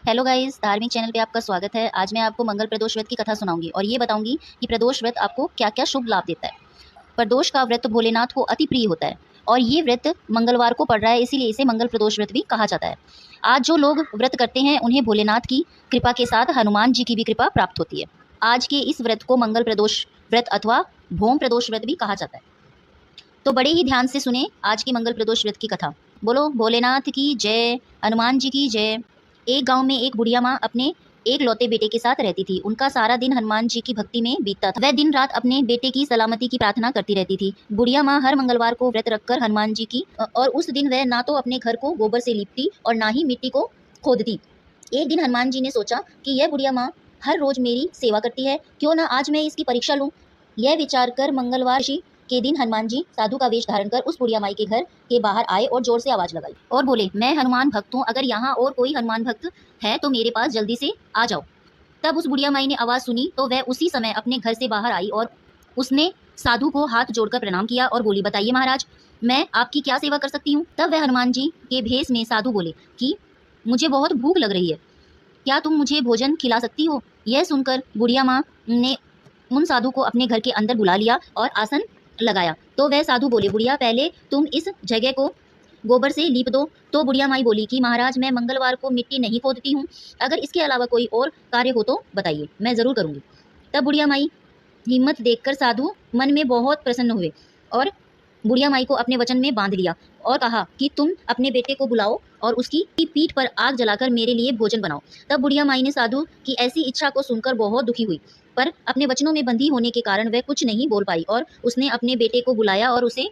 Hello guys, धार्मिक channel पे आपका स्वागत है। आज मैं आपको मंगल प्रदोष व्रत की कथा सुनाऊंगी और ये बताऊंगी कि प्रदोष व्रत आपको क्या क्या शुभ लाभ देता है। प्रदोष का व्रत भोलेनाथ को अति प्रिय होता है और ये व्रत मंगलवार को पड़ रहा है, इसीलिए इसे मंगल प्रदोष व्रत भी कहा जाता है। आज जो लोग व्रत करते हैं उन्हें भोलेनाथ की कृपा के साथ हनुमान जी की भी कृपा प्राप्त होती है। आज के इस व्रत को मंगल प्रदोष व्रत अथवा भोम प्रदोष व्रत भी कहा जाता है। तो बड़े ही ध्यान से सुने आज की मंगल प्रदोष व्रत की कथा। बोलो भोलेनाथ की जय, हनुमान जी की जय। एक गांव में एक बुढ़िया माँ अपने एक लौते बेटे के साथ रहती थी। उनका सारा दिन हनुमान जी की भक्ति में बीतता था। वह दिन रात अपने बेटे की सलामती की प्रार्थना करती रहती थी। बुढ़िया माँ हर मंगलवार को व्रत रखकर हनुमान जी की और उस दिन वह ना तो अपने घर को गोबर से लीपती और ना ही मिट्टी को खोदती। एक दिन हनुमान जी ने सोचा कि यह बुढ़िया माँ हर रोज मेरी सेवा करती है, क्यों ना आज मैं इसकी परीक्षा लूं। यह विचार कर मंगलवार के दिन हनुमान जी साधु का वेश धारण कर उस बुढ़िया माई के घर के बाहर आए और जोर से आवाज लगाई और बोले, मैं हनुमान भक्त हूँ, अगर यहाँ और कोई हनुमान भक्त है तो मेरे पास जल्दी से आ जाओ। तब उस बुढ़िया माई ने आवाज सुनी तो वह उसी समय अपने घर से बाहर आई और उसने साधु को हाथ जोड़कर प्रणाम किया और बोली, बताइए महाराज, मैं आपकी क्या सेवा कर सकती हूँ। तब वह हनुमान जी के भेष में साधु बोले कि मुझे बहुत भूख लग रही है, क्या तुम मुझे भोजन खिला सकती हो। यह सुनकर बुढ़िया माँ ने उन साधु को अपने घर के अंदर बुला लिया और आसन लगाया। तो वह साधु बोले, बुढ़िया पहले तुम इस जगह को गोबर से लीप दो। तो बुढ़िया माई बोली कि महाराज, मैं मंगलवार को मिट्टी नहीं खोदती हूँ, अगर इसके अलावा कोई और कार्य हो तो बताइए, मैं जरूर करूँगी। तब बुढ़िया माई हिम्मत देखकर साधु मन में बहुत प्रसन्न हुए और बुढ़िया माई को अपने वचन में बांध लिया और कहा कि तुम अपने बेटे को बुलाओ और उसकी पीठ पर आग जलाकर मेरे लिए भोजन बनाओ। तब बुढ़िया माई ने साधु की ऐसी इच्छा को सुनकर बहुत दुखी हुई, पर अपने वचनों में बंधी होने के कारण वह कुछ नहीं बोल पाई और उसने अपने बेटे को बुलाया और उसे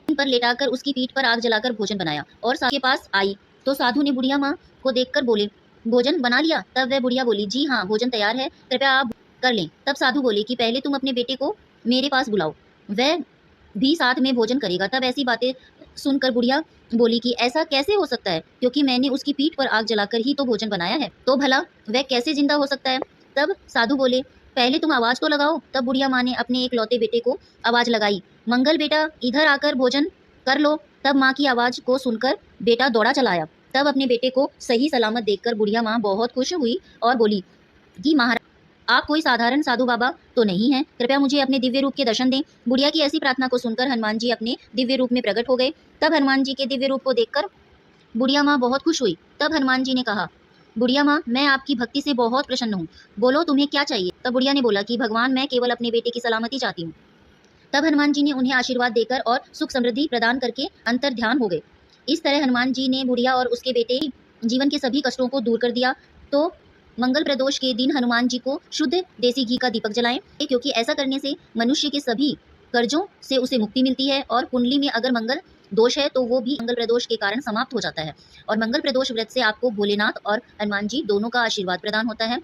पर लेटाकर उसकी पीठ पर आग जलाकर भोजन बनाया और साधु के पास आई। तो साधु ने बुढ़िया माँ को देखकर बोले, भोजन बना लिया। तब वह बुढ़िया बोली, जी हाँ, भोजन तैयार है, कृपया आप कर लें। तब साधु बोले कि पहले तुम अपने बेटे को मेरे पास बुलाओ, वह भी साथ में भोजन करेगा। तब ऐसी बातें सुनकर बुढ़िया बोली कि ऐसा कैसे हो सकता है, क्योंकि मैंने उसकी पीठ पर आग जलाकर ही तो भोजन बनाया है, तो भला वह कैसे जिंदा हो सकता है। तब साधु बोले, पहले तुम आवाज तो लगाओ। तब बुढ़िया माँ ने अपने एक लौते बेटे को आवाज लगाई, मंगल बेटा इधर आकर भोजन कर लो। तब माँ की आवाज को सुनकर बेटा दौड़ा चला आया। तब अपने बेटे को सही सलामत देखकर बुढ़िया माँ बहुत खुश हुई और बोली कि महाराज, आप कोई साधारण साधु बाबा तो नहीं हैं, कृपया मुझे अपने दिव्य रूप के दर्शन दें। बुढ़िया की ऐसी प्रार्थना को सुनकर हनुमान जी अपने दिव्य रूप में प्रकट हो गए। तब हनुमान जी के दिव्य रूप को देखकर बुढ़िया माँ बहुत खुश हुई। तब हनुमान जी ने कहा, बुढ़िया माँ, मैं आपकी भक्ति से बहुत प्रसन्न हूँ, बोलो तुम्हें क्या चाहिए। तब बुढ़िया ने बोला कि भगवान, मैं केवल अपने बेटे की सलामती चाहती हूँ। तब हनुमान जी ने उन्हें आशीर्वाद देकर और सुख समृद्धि प्रदान करके अंतर ध्यान हो गए। इस तरह हनुमान जी ने बुढ़िया और उसके बेटे जीवन के सभी कष्टों को दूर कर दिया। तो मंगल प्रदोष के दिन हनुमान जी को शुद्ध देसी घी का दीपक जलाएं, क्योंकि ऐसा करने से मनुष्य के सभी कर्जों से उसे मुक्ति मिलती है और कुंडली में अगर मंगल दोष है तो वो भी मंगल प्रदोष के कारण समाप्त हो जाता है। और मंगल प्रदोष व्रत से आपको भोलेनाथ और हनुमान जी दोनों का आशीर्वाद प्रदान होता है।